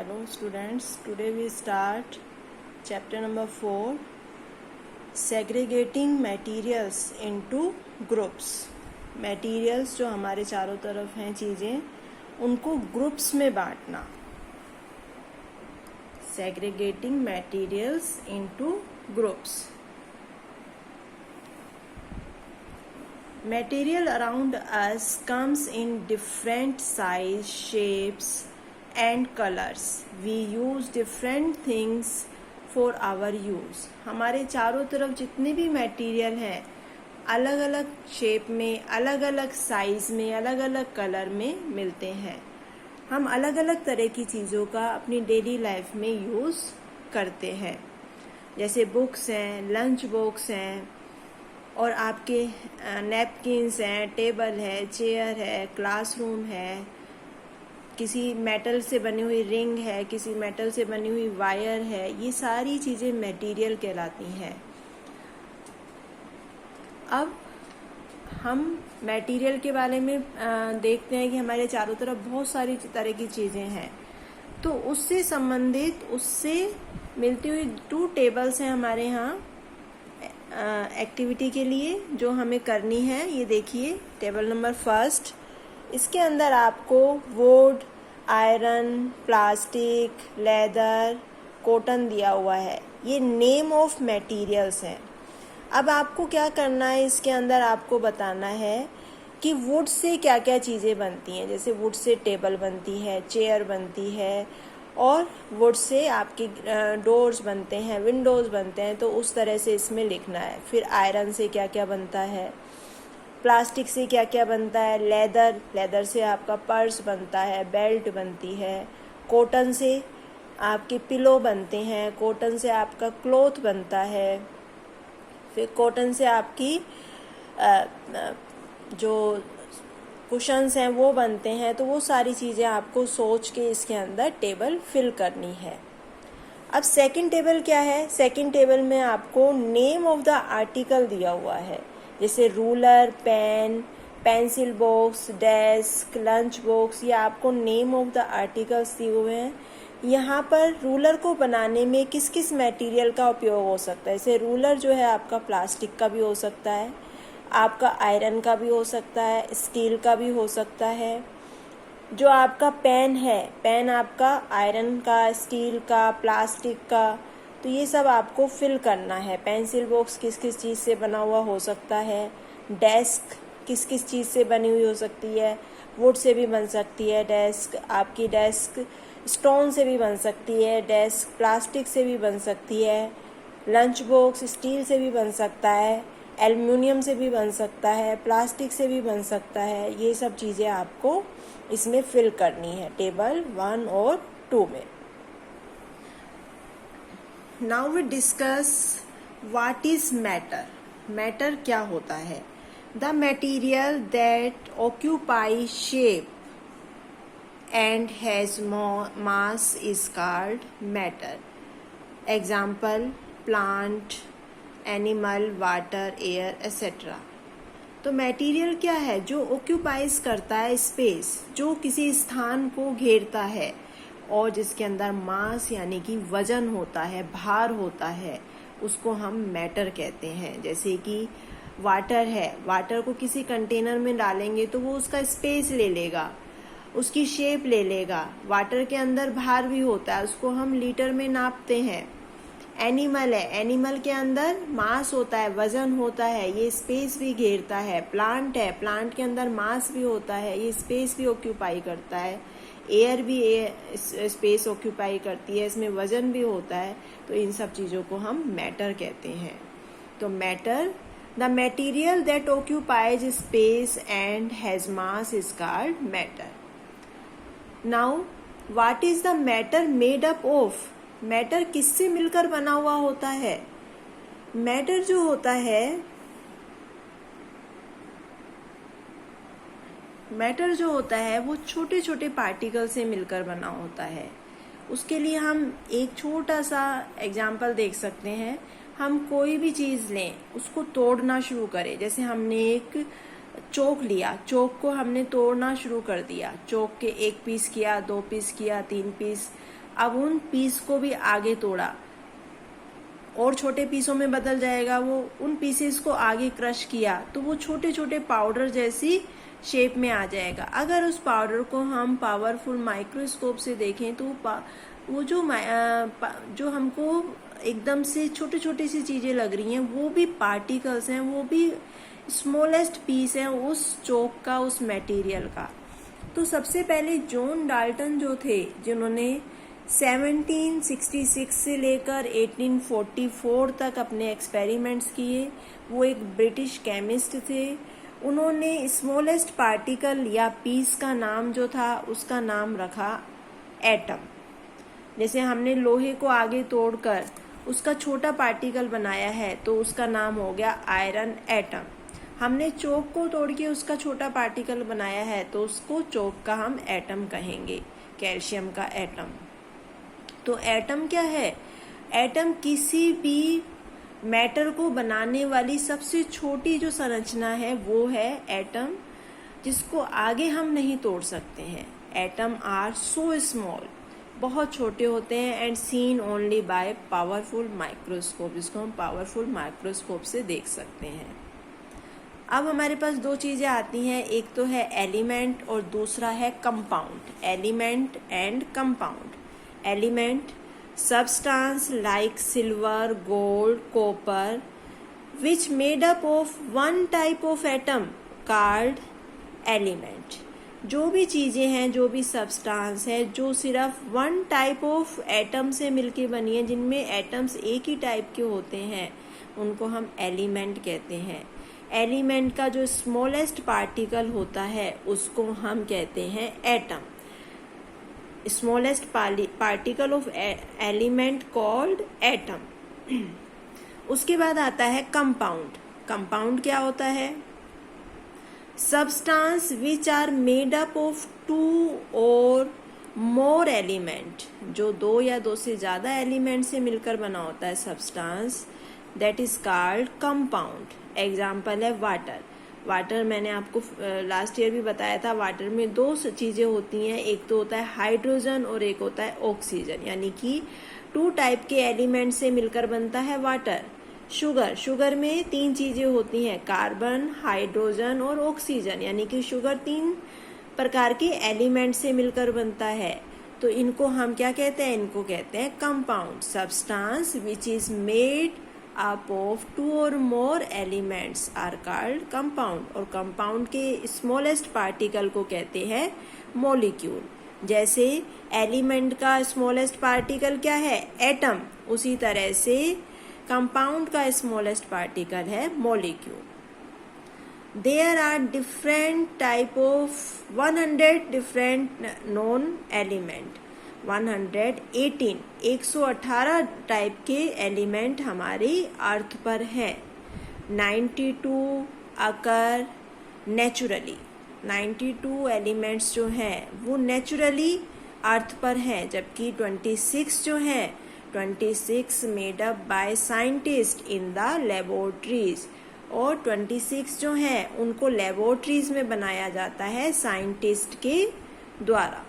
Hello students, today we start chapter number 4, segregating materials into groups. Materials जो हमारे चारों तरफ हैं चीज़ें, उनको ग्रुप्स में बांटना. Segregating materials into groups. Material around us comes in different size, shapes and colors. We use different things for our use. हमारे चारों तरफ जितने भी मटेरियल हैं अलग अलग शेप में, अलग अलग साइज में, अलग अलग कलर में मिलते हैं. हम अलग अलग तरह की चीज़ों का अपनी डेली लाइफ में यूज़ करते हैं. जैसे बुक्स हैं, लंच बॉक्स हैं और आपके नैपकिन्स हैं, टेबल है, चेयर है, क्लासरूम है, किसी मेटल से बनी हुई रिंग है, किसी मेटल से बनी हुई वायर है. ये सारी चीज़ें मटेरियल कहलाती हैं. अब हम मटेरियल के बारे में देखते हैं कि हमारे चारों तरफ बहुत सारी तरह की चीज़ें हैं. तो उससे संबंधित, उससे मिलती हुई 2 टेबल्स हैं हमारे यहाँ एक्टिविटी के लिए जो हमें करनी है. ये देखिए टेबल नंबर 1. इसके अंदर आपको would, iron, plastic, leather, cotton दिया हुआ है. ये नेम ऑफ मटेरियल्स हैं. अब आपको क्या करना है, इसके अंदर आपको बताना है कि वुड से क्या क्या चीज़ें बनती हैं. जैसे वुड से टेबल बनती है, चेयर बनती है और वुड से आपके डोर्स बनते हैं, विंडोज़ बनते हैं. तो उस तरह से इसमें लिखना है. फिर आयरन से क्या क्या बनता है, प्लास्टिक से क्या क्या बनता है, लेदर से आपका पर्स बनता है, बेल्ट बनती है, कॉटन से आपके पिलो बनते हैं, कॉटन से आपका क्लॉथ बनता है, फिर कॉटन से आपकी जो कुशन्स हैं वो बनते हैं. तो वो सारी चीज़ें आपको सोच के इसके अंदर टेबल फिल करनी है. अब सेकंड टेबल क्या है? सेकंड टेबल में आपको नेम ऑफ द आर्टिकल दिया हुआ है. जैसे ruler, pen, pencil box, desk, lunch box, ये आपको नेम ऑफ द आर्टिकल्स दिए हुए हैं. यहाँ पर रूलर को बनाने में किस किस मटेरियल का उपयोग हो सकता है. जैसे रूलर जो है आपका प्लास्टिक का भी हो सकता है, आपका आयरन का भी हो सकता है, स्टील का भी हो सकता है. जो आपका पेन है, पेन आपका आयरन का, स्टील का, प्लास्टिक का. तो ये सब आपको फिल करना है. पेंसिल बॉक्स किस किस चीज़ से बना हुआ हो सकता है, डेस्क किस किस चीज़ से बनी हुई हो सकती है. वुड से भी बन सकती है डेस्क, आपकी डेस्क स्टोन से भी बन सकती है, डेस्क प्लास्टिक से भी बन सकती है, लंच बॉक्स स्टील से भी बन सकता है, एल्युमिनियम से भी बन सकता है, प्लास्टिक से भी बन सकता है. ये सब चीज़ें आपको इसमें फिल करनी है टेबल 1 और 2 में. Now we discuss what is matter. Matter क्या होता है? The material that occupy shape and has mass is called matter. Example, plant, animal, water, air, etc. तो मटेरियल क्या है? जो ऑक्यूपाइज करता है स्पेस, जो किसी स्थान को घेरता है और जिसके अंदर मास यानी कि वजन होता है, भार होता है, उसको हम मैटर कहते हैं. जैसे कि वाटर है, वाटर को किसी कंटेनर में डालेंगे तो वो उसका स्पेस ले लेगा, उसकी शेप ले लेगा. वाटर के अंदर भार भी होता है, उसको हम लीटर में नापते हैं. एनिमल है, एनिमल के अंदर मास होता है, वजन होता है, ये स्पेस भी घेरता है. प्लांट है, प्लांट के अंदर मास भी होता है, ये स्पेस भी ऑक्यूपाई करता है. एयर भी स्पेस ऑक्यूपाई करती है, इसमें वजन भी होता है. तो इन सब चीज़ों को हम मैटर कहते हैं. तो matter, the material that occupies space and has mass is called matter. Now what is the matter made up of. Matter किससे मिलकर बना हुआ होता है? मैटर जो होता है, मैटर जो होता है वो छोटे छोटे पार्टिकल से मिलकर बना होता है. उसके लिए हम एक छोटा सा एग्जाम्पल देख सकते हैं. हम कोई भी चीज़ लें, उसको तोड़ना शुरू करें. जैसे हमने एक चौक लिया, चौक को हमने तोड़ना शुरू कर दिया. चौक के 1 पीस किया, 2 पीस किया, 3 पीस. अब उन पीस को भी आगे तोड़ा और छोटे पीसों में बदल जाएगा वो। उन पीसेस को आगे क्रश किया तो वो छोटे छोटे पाउडर जैसी शेप में आ जाएगा। अगर उस पाउडर को हम पावरफुल माइक्रोस्कोप से देखें तो वो जो हमको एकदम से छोटे छोटे सी चीजें लग रही हैं वो भी पार्टिकल्स हैं, वो भी स्मॉलेस्ट पीस है उस चौक का, उस मटेरियल का। तो सबसे पहले जॉन डाल्टन जो थे, जिन्होंने 1766 से लेकर 1844 तक अपने एक्सपेरिमेंट्स किए, वो एक ब्रिटिश केमिस्ट थे। उन्होंने स्मॉलेस्ट पार्टिकल या पीस का नाम जो था उसका नाम रखा एटम। जैसे हमने लोहे को आगे तोड़कर उसका छोटा पार्टिकल बनाया है तो उसका नाम हो गया आयरन एटम। हमने चौक को तोड़ के उसका छोटा पार्टिकल बनाया है तो उसको चौक का हम एटम कहेंगे, कैल्शियम का एटम। तो एटम क्या है? एटम किसी भी मैटर को बनाने वाली सबसे छोटी जो संरचना है वो है एटम, जिसको आगे हम नहीं तोड़ सकते हैं। एटम आर सो स्मॉल, बहुत छोटे होते हैं, and seen only by powerful microscope, जिसको हम पावरफुल माइक्रोस्कोप से देख सकते हैं। अब हमारे पास दो चीजें आती हैं, एक तो है एलिमेंट और दूसरा है compound. Element and compound. Element substance like silver, gold, copper, which made up of one type of atom called element। जो भी चीजें हैं, जो भी सब्सटेंस है जो सिर्फ वन टाइप ऑफ एटम से मिलके बनी है, जिनमें एटम्स एक ही टाइप के होते हैं, उनको हम एलिमेंट कहते हैं। एलिमेंट का जो स्मॉलेस्ट पार्टिकल होता है उसको हम कहते हैं atom. Smallest particle of element called atom. उसके बाद आता है कंपाउंड। कंपाउंड क्या होता है? Substance which are made up of 2 और मोर एलिमेंट, जो 2 या 2 से ज्यादा एलिमेंट से मिलकर बना होता है substance, that is called compound. Example है वाटर। वाटर मैंने आपको लास्ट ईयर भी बताया था, वाटर में 2 चीजें होती हैं, एक तो होता है हाइड्रोजन और एक होता है ऑक्सीजन, यानी कि 2 टाइप के एलिमेंट से मिलकर बनता है वाटर। शुगर में 3 चीजें होती हैं, कार्बन, हाइड्रोजन और ऑक्सीजन, यानी कि शुगर 3 प्रकार के एलिमेंट से मिलकर बनता है। तो इनको हम क्या कहते हैं? इनको कहते हैं compound. Substance which is made up of 2 or more elements are called compound। और कंपाउंड के स्मॉलेस्ट पार्टिकल को कहते हैं मॉलिक्यूल। जैसे एलिमेंट का स्मॉलेस्ट पार्टिकल क्या है? एटम। उसी तरह से कंपाउंड का स्मॉलेस्ट पार्टिकल है molecule. There are different type of 100 different non element. 118 type के एलिमेंट हमारी अर्थ पर हैं। 92 अकर नेचुरली। 92 एलिमेंट्स जो हैं वो नेचुरली अर्थ पर हैं, जबकि 26 जो हैं, 26 made up by scientist in the laboratories. और 26 जो हैं उनको लेबोरेटरीज में बनाया जाता है साइंटिस्ट के द्वारा।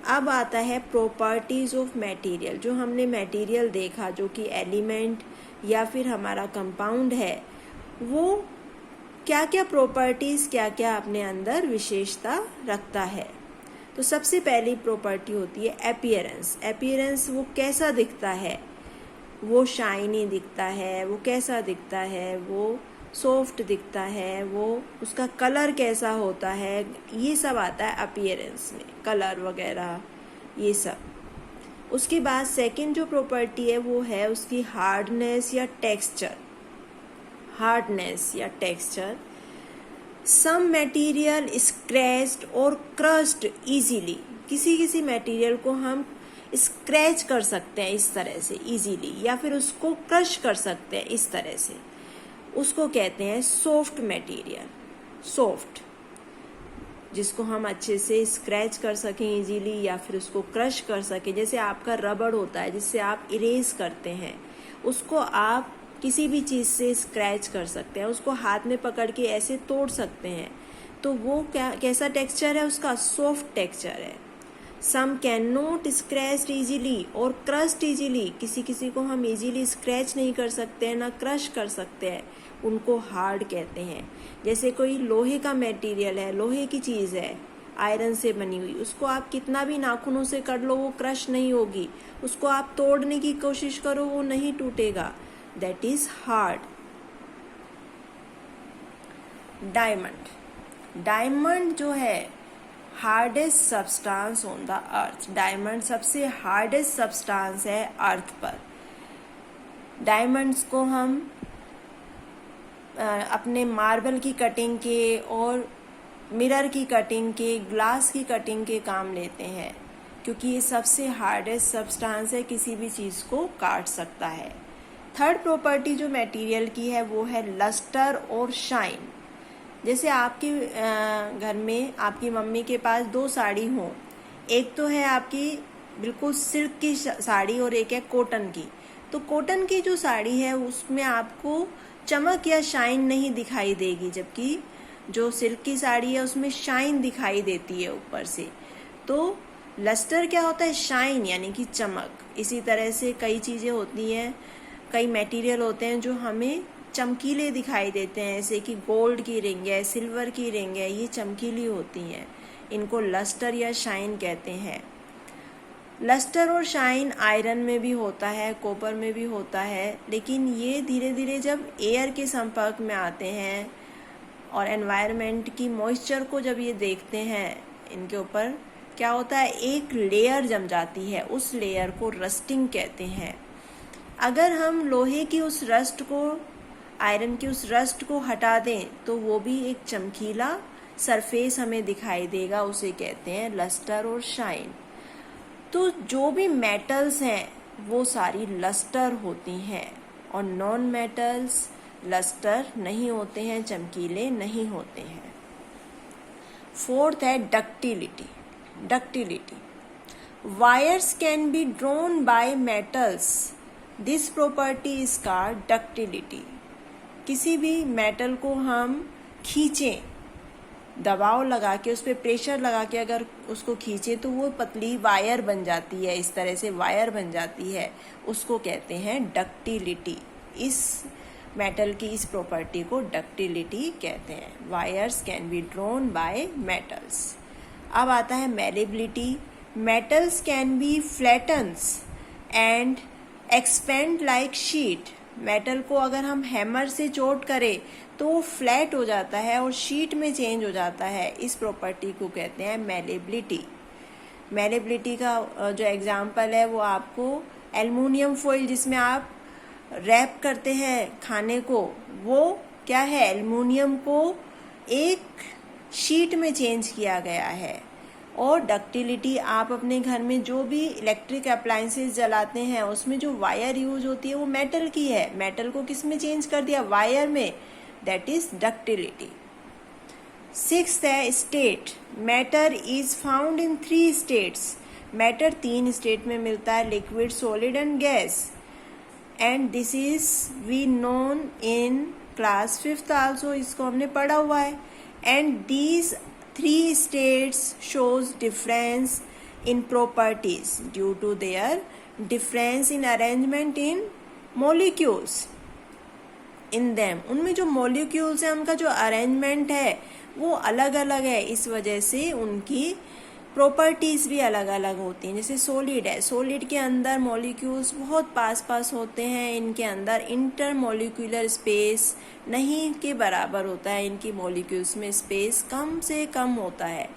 अब आता है प्रॉपर्टीज ऑफ मटेरियल। जो हमने मटेरियल देखा, जो कि एलिमेंट या फिर हमारा कंपाउंड है, वो क्या क्या प्रॉपर्टीज, क्या क्या अपने अंदर विशेषता रखता है। तो सबसे पहली प्रॉपर्टी होती है अपीयरेंस। अपीयरेंस वो कैसा दिखता है? वो शाइनी दिखता है, वो कैसा दिखता है, वो सॉफ्ट दिखता है, वो उसका कलर कैसा होता है, ये सब आता है अपीयरेंस में, कलर वगैरह ये सब। उसके बाद सेकंड जो प्रॉपर्टी है वो है उसकी हार्डनेस या टेक्सचर। हार्डनेस या टेक्सचर। सम मटेरियल स्क्रैच्ड और क्रश्ड इजीली। किसी मटेरियल को हम स्क्रैच कर सकते हैं इस तरह से इजीली, या फिर उसको क्रश कर सकते हैं इस तरह से, उसको कहते हैं सॉफ्ट मटेरियल। सॉफ्ट, जिसको हम अच्छे से स्क्रैच कर सकें इजीली या फिर उसको क्रश कर सकें। जैसे आपका रबड़ होता है जिससे आप इरेज करते हैं, उसको आप किसी भी चीज से स्क्रैच कर सकते हैं, उसको हाथ में पकड़ के ऐसे तोड़ सकते हैं, तो वो कैसा टेक्सचर है उसका? सॉफ्ट टेक्सचर है। Some can not scratch easily और क्रस्ट इजीली, किसी किसी को हम इजीली स्क्रैच नहीं कर सकते हैं ना क्रश कर सकते हैं, उनको हार्ड कहते हैं। जैसे कोई लोहे का मटेरियल है, लोहे की चीज़ है, आयरन से बनी हुई, उसको आप कितना भी नाखूनों से कर लो वो क्रश नहीं होगी, उसको आप तोड़ने की कोशिश करो वो नहीं टूटेगा, that is hard. Diamond, diamond जो है hardest substance on the earth, diamond सबसे हार्डेस्ट सब्सटेंस है अर्थ पर। डायमंड्स को हम अपने मार्बल की कटिंग के और मिरर की कटिंग के, ग्लास की कटिंग के काम लेते हैं, क्योंकि ये सबसे हार्डेस्ट सब्सटेंस है, किसी भी चीज़ को काट सकता है। थर्ड प्रॉपर्टी जो मटेरियल की है वो है लस्टर और शाइन। जैसे आपके घर में आपकी मम्मी के पास दो साड़ी हो, एक तो है आपकी बिल्कुल सिल्क की साड़ी और एक है कॉटन की, तो कॉटन की जो साड़ी है उसमें आपको चमक या शाइन नहीं दिखाई देगी, जबकि जो सिल्क की साड़ी है उसमें शाइन दिखाई देती है ऊपर से। तो लस्टर क्या होता है? शाइन यानी कि चमक। इसी तरह से कई चीज़ें होती हैं, कई मटेरियल होते हैं जो हमें चमकीले दिखाई देते हैं, जैसे कि गोल्ड की रिंग है, सिल्वर की रिंग है, ये चमकीली होती हैं, इनको लस्टर या शाइन कहते हैं। लस्टर और शाइन आयरन में भी होता है, कॉपर में भी होता है, लेकिन ये धीरे धीरे जब एयर के संपर्क में आते हैं और एनवायरनमेंट की मॉइस्चर को जब ये देखते हैं, इनके ऊपर क्या होता है, एक लेयर जम जाती है, उस लेयर को रस्टिंग कहते हैं। अगर हम लोहे की उस रस्ट को, आयरन की उस रस्ट को हटा दें तो वो भी एक चमकीला सरफेस हमें दिखाई देगा, उसे कहते हैं लस्टर और शाइन। तो जो भी मेटल्स हैं वो सारी लस्टर होती हैं और नॉन मेटल्स लस्टर नहीं होते हैं, चमकीले नहीं होते हैं। फोर्थ है ductility. Ductility, wires can be drawn by metals, this property is called ductility. किसी भी मेटल को हम खींचें, दबाव लगा के, उस पर प्रेशर लगा के अगर उसको खींचे तो वो पतली वायर बन जाती है, इस तरह से वायर बन जाती है, उसको कहते हैं डक्टिलिटी। इस मेटल की इस प्रॉपर्टी को डक्टिलिटी कहते हैं। Wires can be drawn by metals. अब आता है malleability. Metals can be flattens and expand like sheet. Metal को अगर हम हैमर से चोट करें तो वो फ्लैट हो जाता है और शीट में चेंज हो जाता है, इस प्रॉपर्टी को कहते हैं मेलेबिलिटी। मेलेबिलिटी का जो एग्जाम्पल है वो आपको एल्युमिनियम फॉइल, जिसमें आप रैप करते हैं खाने को, वो क्या है, एल्युमिनियम को एक शीट में चेंज किया गया है। और डक्टिलिटी, आप अपने घर में जो भी इलेक्ट्रिक अप्लायंसेस जलाते हैं उसमें जो वायर यूज होती है वो मेटल की है, मेटल को किस में चेंज कर दिया, वायर में, दैट इज डक्टिलिटी। सिक्स्थ है state. Matter is found in 3 states. Matter 3 state में मिलता है, liquid, solid and gas, and this is we known in class 5th also, इसको हमने पढ़ा हुआ है। And these 3 states shows difference in properties due to their difference in arrangement in molecules in them। उनमें जो molecules है, उनका जो arrangement है वो अलग अलग है, इस वजह से उनकी प्रॉपर्टीज भी अलग अलग होती हैं। जैसे सॉलिड है, सॉलिड के अंदर मॉलिक्यूल्स बहुत पास पास होते हैं, इनके अंदर इंटर मॉलिक्यूलर स्पेस नहीं के बराबर होता है, इनकी मॉलिक्यूल्स में स्पेस कम से कम होता है,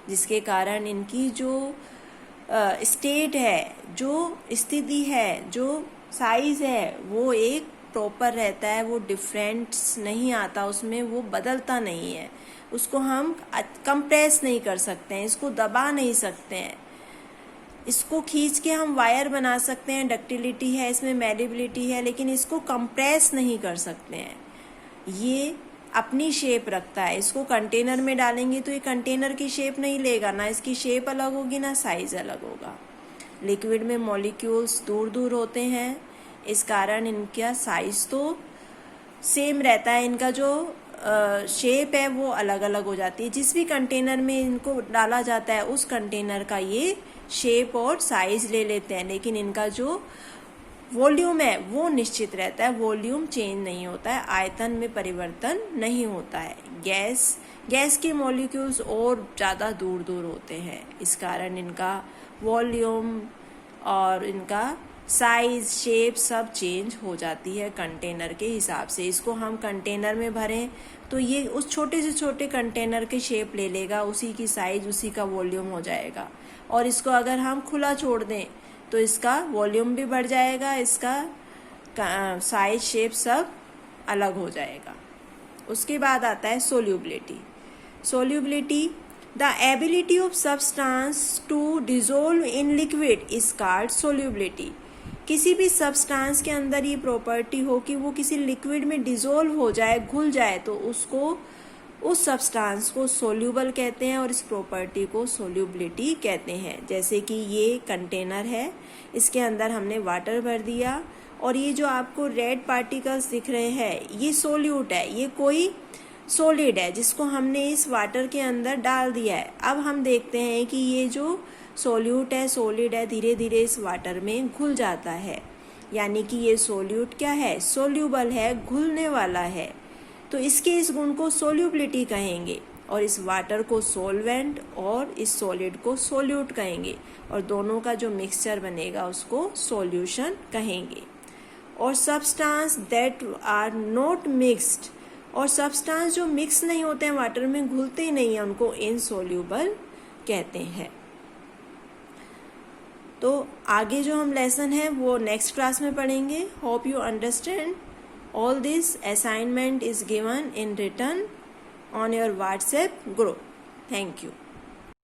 जिसके कारण इनकी जो स्टेट है, जो स्थिति है, जो साइज है, वो एक प्रॉपर रहता है, वो डिफरेंस नहीं आता उसमें, वो बदलता नहीं है, उसको हम कंप्रेस नहीं कर सकते हैं, इसको दबा नहीं सकते हैं, इसको खींच के हम वायर बना सकते हैं, डक्टिलिटी है इसमें, मेलेबिलिटी है, लेकिन इसको कंप्रेस नहीं कर सकते हैं। ये अपनी शेप रखता है, इसको कंटेनर में डालेंगे तो ये कंटेनर की शेप नहीं लेगा, ना इसकी शेप अलग होगी ना साइज अलग होगा। लिक्विड में मॉलिक्यूल्स दूर दूर होते हैं, इस कारण इनका साइज तो सेम रहता है, इनका जो शेप है वो अलग अलग हो जाती है। जिस भी कंटेनर में इनको डाला जाता है उस कंटेनर का ये शेप और साइज ले लेते हैं, लेकिन इनका जो वॉल्यूम है वो निश्चित रहता है, वॉल्यूम चेंज नहीं होता है, आयतन में परिवर्तन नहीं होता है। गैस के मॉलिक्यूल्स और ज़्यादा दूर दूर होते हैं, इस कारण इनका वॉल्यूम और इनका साइज शेप सब चेंज हो जाती है कंटेनर के हिसाब से। इसको हम कंटेनर में भरें तो ये उस छोटे से छोटे कंटेनर के शेप ले लेगा, उसी की साइज उसी का वॉल्यूम हो जाएगा। और इसको अगर हम खुला छोड़ दें तो इसका वॉल्यूम भी बढ़ जाएगा, इसका साइज शेप सब अलग हो जाएगा। उसके बाद आता है solubility. The ability of substance to dissolve in liquid is called solubility. किसी भी सब्सटेंस के अंदर ये प्रॉपर्टी हो कि वो किसी लिक्विड में डिसॉल्व हो जाए, घुल जाए, तो उसको उस सब्सटेंस को सोल्यूबल कहते हैं और इस प्रॉपर्टी को सोल्यूबिलिटी कहते हैं। जैसे कि ये कंटेनर है, इसके अंदर हमने वाटर भर दिया और ये जो आपको रेड पार्टिकल्स दिख रहे हैं ये सोल्यूट है, ये कोई सॉलिड है जिसको हमने इस वाटर के अंदर डाल दिया है। अब हम देखते हैं कि ये जो सोल्यूट है, सॉलिड है, धीरे धीरे इस वाटर में घुल जाता है, यानी कि ये सोल्यूट क्या है, सोल्यूबल है, घुलने वाला है। तो इसके इस गुण को सोल्यूबिलिटी कहेंगे और इस वाटर को सोलवेंट और इस सॉलिड को सोल्यूट कहेंगे और दोनों का जो मिक्सचर बनेगा उसको सॉल्यूशन कहेंगे। और substance that are not mixed, और सब्सटेंस जो मिक्स नहीं होते हैं, वाटर में घुलते ही नहीं है, उनको इनसोल्यूबल कहते हैं। तो आगे जो हम लेसन है वो नेक्स्ट क्लास में पढ़ेंगे। Hope you understand all this. Assignment is given in written on your WhatsApp group. Thank you.